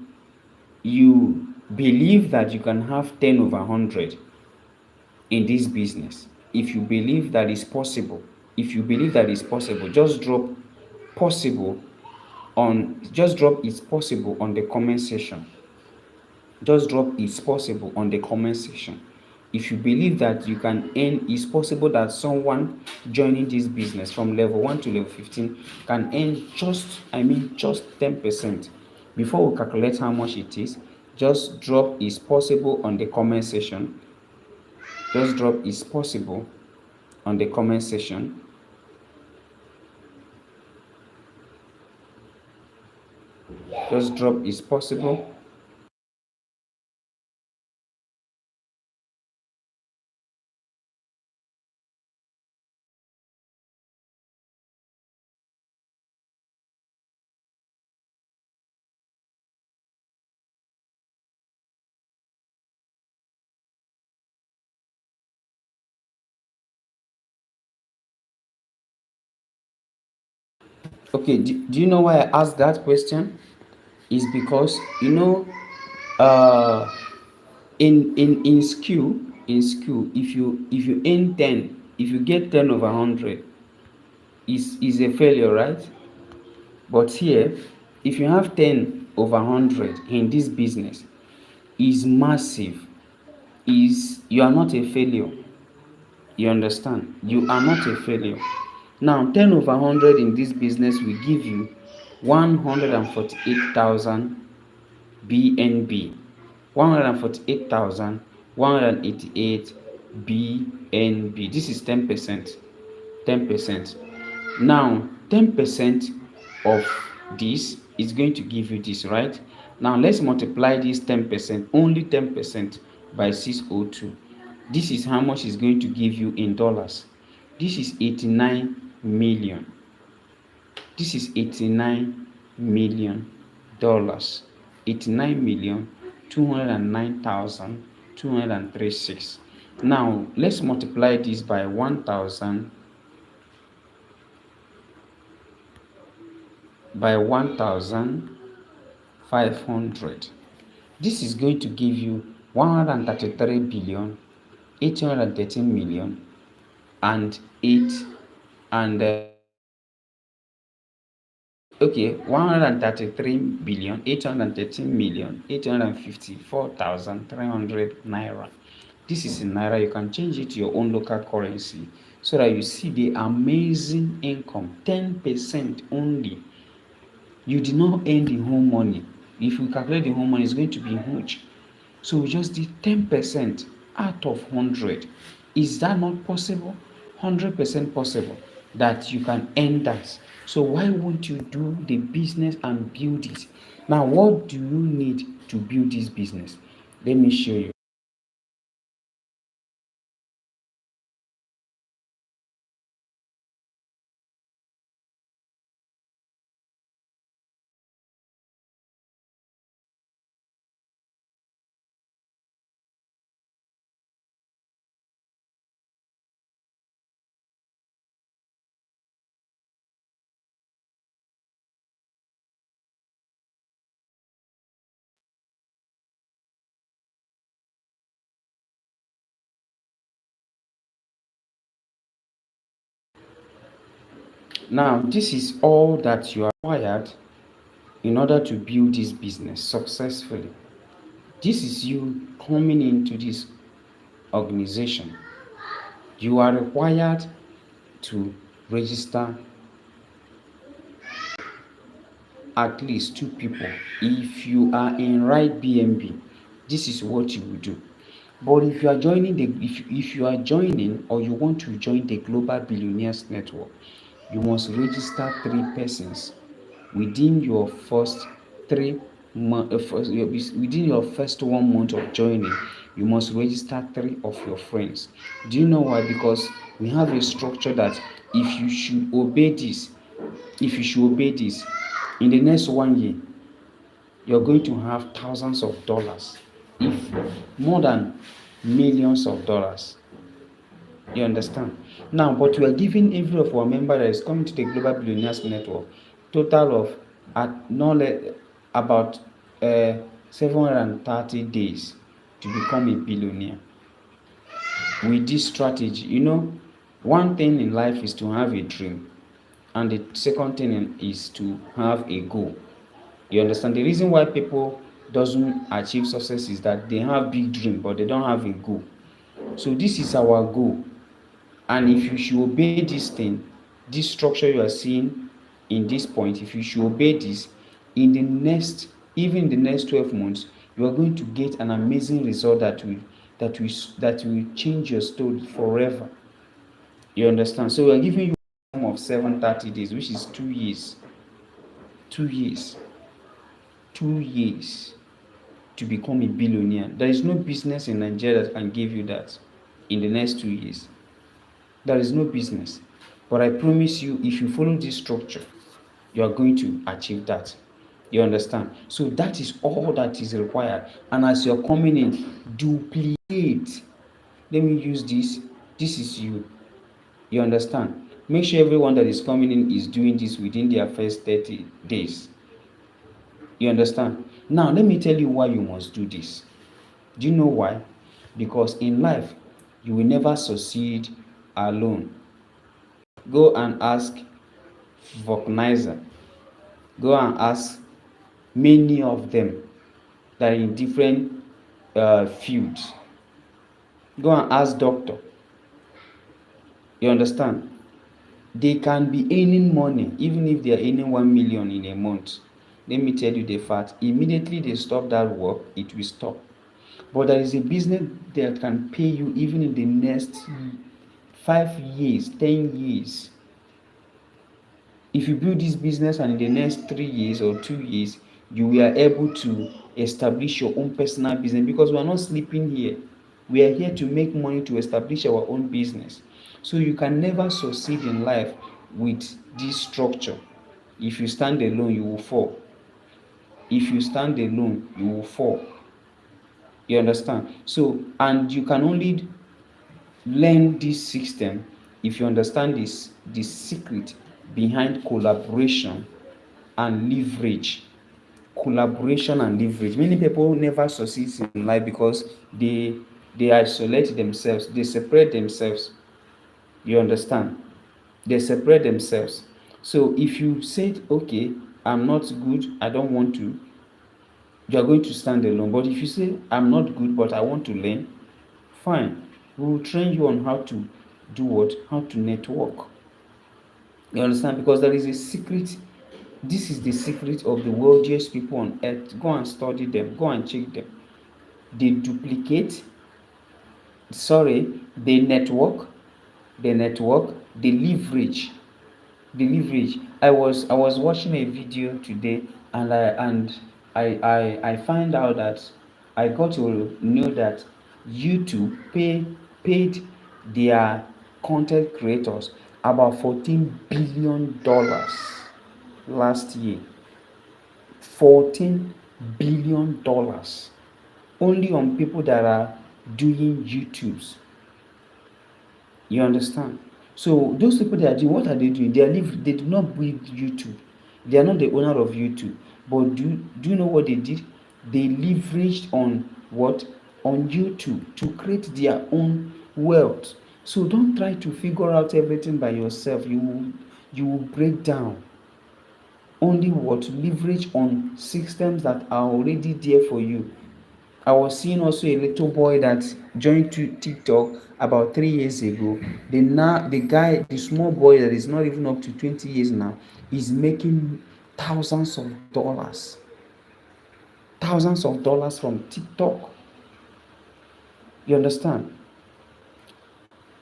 believe that you can have 10 over 100 in this business, if you believe that is possible, if you believe that is possible, just drop possible just drop it's possible on the comment section. Just drop it's possible on the comment section. If you believe that you can earn, it's possible that someone joining this business from level 1 to level 15 can earn just 10%. Before we calculate how much it is, just drop it's possible on the comment section. Just drop it's possible on the comment section. Just drop it's possible. Okay, do you know why I asked that question? Is because uh in school, if you earn 10, if you get 10 over 100, is a failure, right? But here, if you have 10 over 100 in this business, is massive. Is You are not a failure. You understand? You are not a failure. Now, 10 over 100 in this business will give you 148,000 BNB. 148,188 BNB. This is 10%. 10%. Now, 10% of this is going to give you this, right? Now, let's multiply this 10%, only 10% by 602. This is how much it's going to give you in dollars. This is 89 million. This is 89 million dollars. 89 million 209,236. Now, let's multiply this by 1,500. This is going to give you 133 billion 813 million and 8 and okay, 133,813,854,300 naira. This is in naira. You can change it to your own local currency so that you see the amazing income. 10% only. You did not earn the whole money. If you calculate the whole money, it's going to be huge. So we just did 10% out of 100. Is that not possible? 100% possible that you can earn that. So why won't you do the business and build it? Now, what do you need to build this business? Let me show you. Now, this is all that you are required in order to build this business successfully. This is you coming into this organization. You are required to register at least two people. If you are in Ridebnb, this is what you will do. But if you are joining if you are joining or you want to join the Global Billionaires Network, you must register 3 persons within your first 3 months. Within your first 1 month of joining, you must register 3 of your friends. Do you know why? Because we have a structure that if you should obey this, in the next 1 year, you're going to have thousands of dollars, if more than millions of dollars. You understand? Now, but we are giving every of our member that is coming to the Global Billionaires Network total of about 730 days to become a billionaire. With this strategy, one thing in life is to have a dream, and the second thing is to have a goal. You understand? The reason why people doesn't achieve success is that they have big dream but they don't have a goal. So this is our goal, and if you should obey this thing, this structure you are seeing in this point, if you should obey this, in the next even the next 12 months, you are going to get an amazing result that will change your story forever. You understand? So we are giving you a time of 730 days, which is 2 years. 2 years. 2 years to become a billionaire. There is no business in Nigeria that can give you that in the next 2 years. There is no business. But I promise you, if you follow this structure, you are going to achieve that. You understand? So that is all that is required. And as you're coming in, duplicate. Let me use this. This is you. You understand? Make sure everyone that is coming in is doing this within their first 30 days. You understand? Now, let me tell you why you must do this. Do you know why? Because in life, you will never succeed alone. Go and ask Vulcanizer. Go and ask many of them that are in different fields. Go and ask doctor. You understand? They can be earning money even if they are earning 1 million in a month. Let me tell you the fact, immediately they stop that work, it will stop. But there is a business that can pay you even in the next 5 years, 10 years. If you build this business and in the next 3 years or 2 years, you are able to establish your own personal business, because we are not sleeping here. We are here to make money to establish our own business. So you can never succeed in life with this structure. If you stand alone, you will fall. If you stand alone, you will fall. You understand? So, and you can only learn this system if you understand this secret behind collaboration and leverage. Collaboration and leverage. Many people never succeed in life because they isolate themselves, they separate themselves. You understand? They separate themselves. So if you said, okay, I'm not good, I don't want to, you are going to stand alone. But if you say, I'm not good, but I want to learn, fine. We will train you on how to do what? How to network. You understand? Because there is a secret. This is the secret of the wealthiest people on earth. Go and study them. Go and check them. They duplicate. They network. They leverage. I was watching a video today, and I find out that I got to know that YouTube paid their content creators about $14 billion last year. $14 billion only on people that are doing YouTubes. You understand? So those people that are doing, what are they doing? They do not build YouTube. They are not the owner of YouTube. But do you know what they did? They leveraged on what? On YouTube to create their own wealth. So don't try to figure out everything by yourself. You will break down. Only what? Leverage on systems that are already there for you. I was seeing also a little boy that joined to TikTok about 3 years ago. The small boy that is not even up to 20 years now, is making thousands of dollars. Thousands of dollars from TikTok. You understand?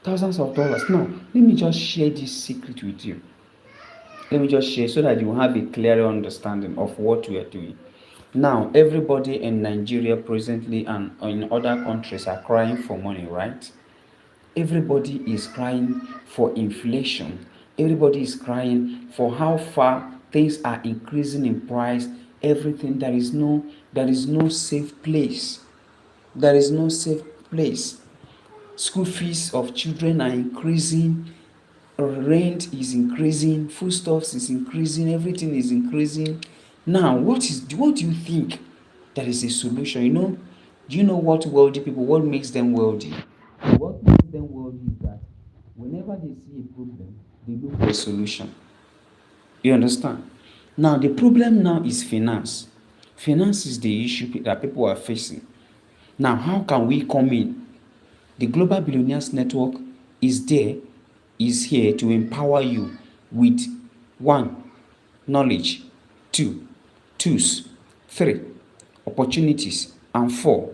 Thousands of dollars. Now, let me just share this secret with you. Let me just share so that you have a clearer understanding of what we are doing. Now, everybody in Nigeria presently and in other countries are crying for money, right? Everybody is crying for inflation. Everybody is crying for how far things are increasing in price. Everything. There is no safe place. There is no safe place. School fees of children are increasing. Rent is increasing. Foodstuffs is increasing. Everything is increasing. Now, what do you think? There is a solution. Do you know what wealthy people? What makes them wealthy? What makes them wealthy is that whenever they see a problem, they look for a solution. You understand? Now, the problem now is finance. Finance is the issue that people are facing. Now, how can we come in? The Global Billionaires Network is here to empower you with one, knowledge, two, tools, three, opportunities, and four,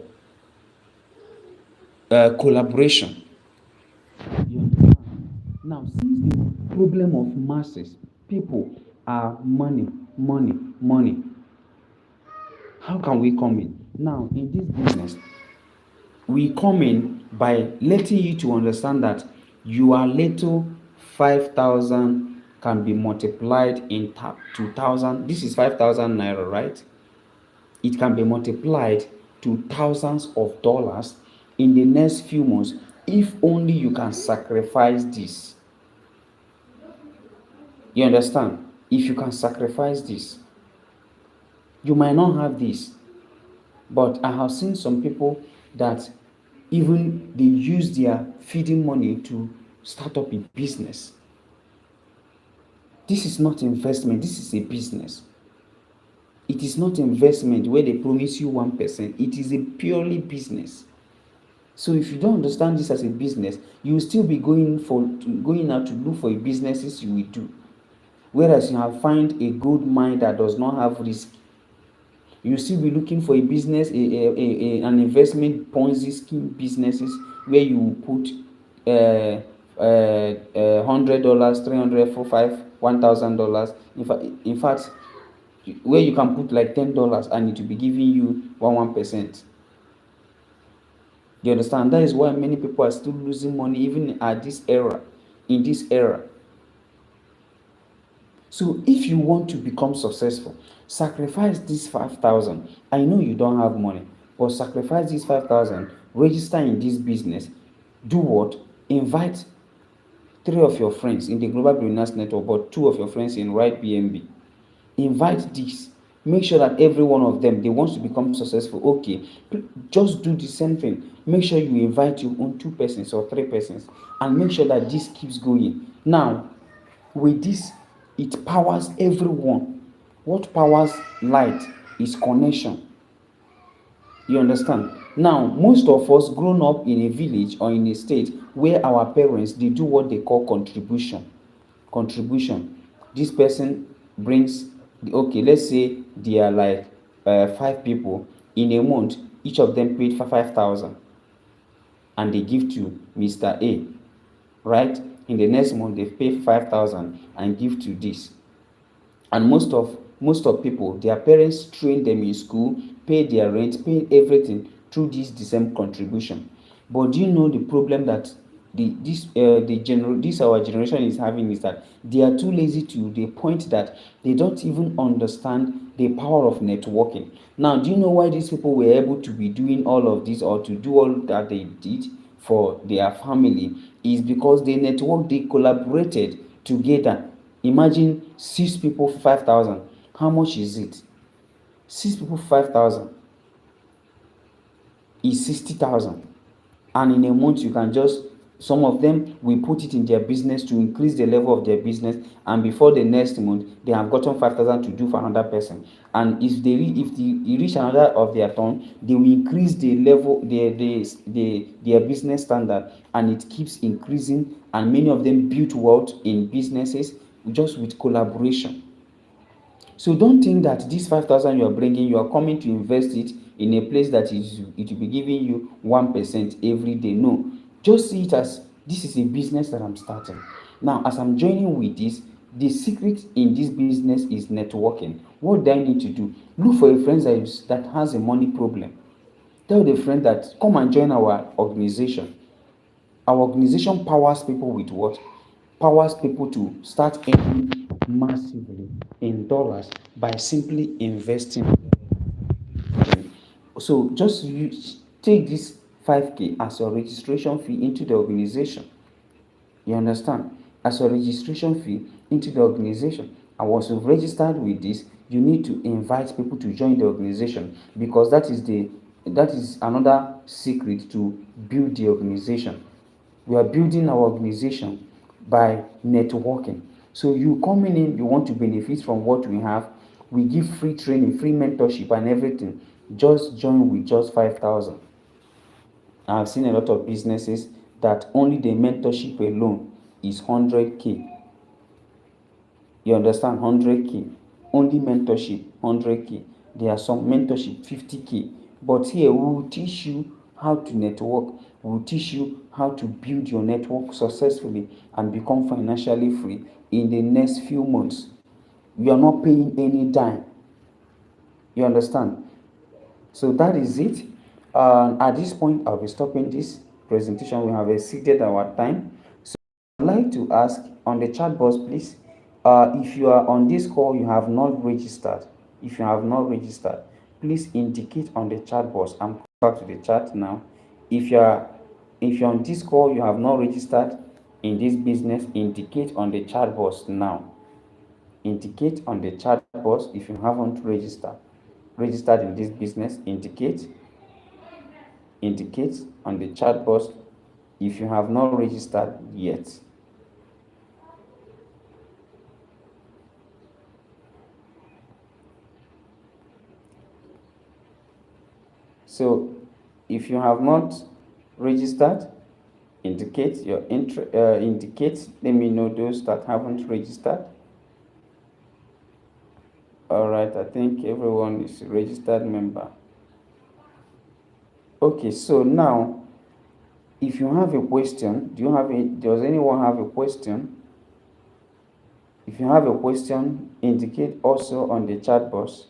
collaboration. You understand? Now, since the problem of masses, people are money, money, money. How can we come in? Now, in this business, we come in by letting you to understand that your little 5,000 can be multiplied in 2,000. This is 5,000 naira, right? It can be multiplied to thousands of dollars in the next few months if only you can sacrifice this. You understand? If you can sacrifice this, you might not have this, but I have seen some people that even they use their feeding money to start up a business. This is not investment, this is a business. It is not investment where they promise you 1%. It is a purely business. So if you don't understand this as a business, you will still be going out to look for a businesses you will do. Whereas you have find a good mind that does not have risk. You still be looking for a business, an investment Ponzi scheme businesses where you put $100, 300, 4, 5, $1,000. In fact, where you can put like $10 and it will be giving you 1%. You understand? That is why many people are still losing money even at this era, in this era. So if you want to become successful, sacrifice this 5,000. I know you don't have money, but sacrifice this 5,000, register in this business. Do what? Invite 3 of your friends in the Global Billionaires Network, but 2 of your friends in Ridebnb. Invite this. Make sure that every one of them, they want to become successful. Okay, just do the same thing. Make sure you invite your own 2 persons or 3 persons, and make sure that this keeps going. Now, with this, it powers everyone. What powers light is connection. You understand? Now, most of us grown up in a village or in a state where our parents they do what they call contribution. Contribution. This person brings, okay, let's say they are like 5 people in a month. Each of them paid for 5,000, and they give to Mr. A. Right? In the next month, they pay 5,000 and give to this. And most of people, their parents train them in school, pay their rent, pay everything through this same contribution. But do you know the problem that this our generation is having is that they are too lazy to the point that they don't even understand the power of networking. Now, do you know why these people were able to be doing all of this or to do all that they did for their family? Is because they networked, they collaborated together. Imagine 6 people for 5,000. How much is it? 6 people for 5,000 is 60,000. And in a month, you can just, some of them will put it in their business to increase the level of their business. And before the next month, they have gotten 5,000 to do for another person. And if they reach another of their turn, they will increase the level, their business standard, and it keeps increasing. And many of them build wealth in businesses just with collaboration. So don't think that this 5,000 you are bringing, you are coming to invest it in a place that it will be giving you 1% every day. No, just see it as this is a business that I'm starting. Now, as I'm joining with this, the secret in this business is networking. What do I need to do? Look for a friend that has a money problem. Tell the friend that come and join our organization. Our organization powers people with what? Powers people to start earning massively in dollars by simply investing. So just take this 5K as your registration fee into the organization. You understand? As a registration fee into the organization. And once you've registered with this, you need to invite people to join the organization, because that is another secret to build the organization. We are building our organization by networking. So you coming in, you want to benefit from what we have. We give free training, free mentorship and everything. Just join with just 5,000. I've seen a lot of businesses that only the mentorship alone is 100K. You understand? 100K. Only mentorship, 100K. There are some mentorship, 50K. But here we will teach you how to network. We will teach you how to build your network successfully and become financially free in the next few months. You are not paying any dime. You understand? So that is it. At this point, I'll be stopping this presentation. We have exceeded our time. So I'd like to ask on the chat box, please, if you are on this call, you have not registered. If you have not registered, please indicate on the chat box. I'm back to the chat now. If you're on this call, you have not registered in this business, indicate on the chat box now. indicate on the chat box if you haven't registered in this business. Indicate on the chat box if you have not registered yet. So if you have not registered, indicate your indicate. Let me know those that haven't registered. All right, I think everyone is a registered member. Okay, so now if you have a question, does anyone have a question? If you have a question, indicate also on the chat box.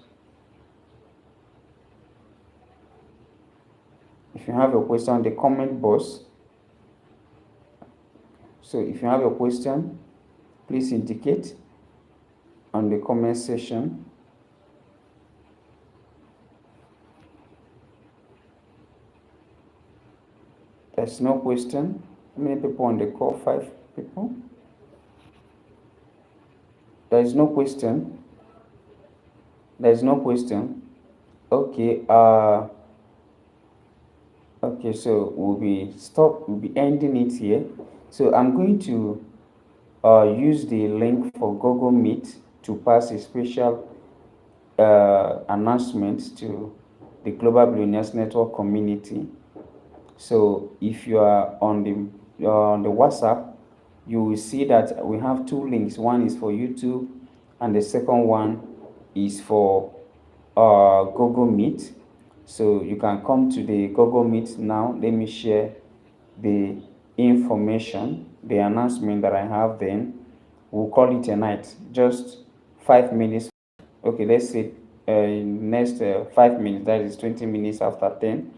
If you have a question, the comment box. So if you have a question, please indicate on the comment section. There's no question. How many people on the call? 5 people. There is no question. There is no question. Okay. Okay. So we'll be ending it here. So I'm going to use the link for Google Meet to pass a special announcement to the Global Billionaires Network community. So if you are on the WhatsApp, you will see that we have two links. One is for YouTube, and the second one is for Google Meet. So you can come to the Google Meet now. Let me share the information, the announcement that I have. Then we'll call it a night. Just 5 minutes. Okay, let's say next 5 minutes. That is 20 minutes after 10.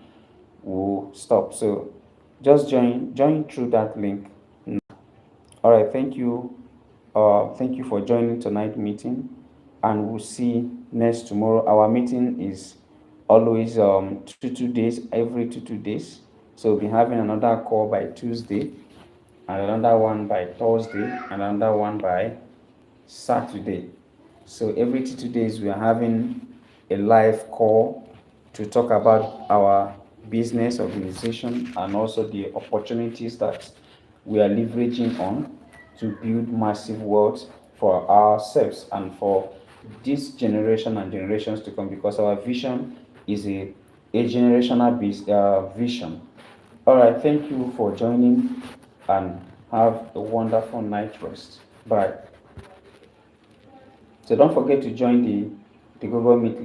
We'll stop. So just join through that link. All right, thank you for joining tonight meeting, and we'll see next tomorrow. Our meeting is always 2 days, every 2 days. So we'll be having another call by Tuesday, and another one by Thursday, and another one by Saturday. So every 2 days we are having a live call to talk about our business organization and also the opportunities that we are leveraging on to build massive wealth for ourselves and for this generation and generations to come, because our vision is a generational vision. All right, thank you for joining and have a wonderful night rest. Bye. So don't forget to join the Google Meet.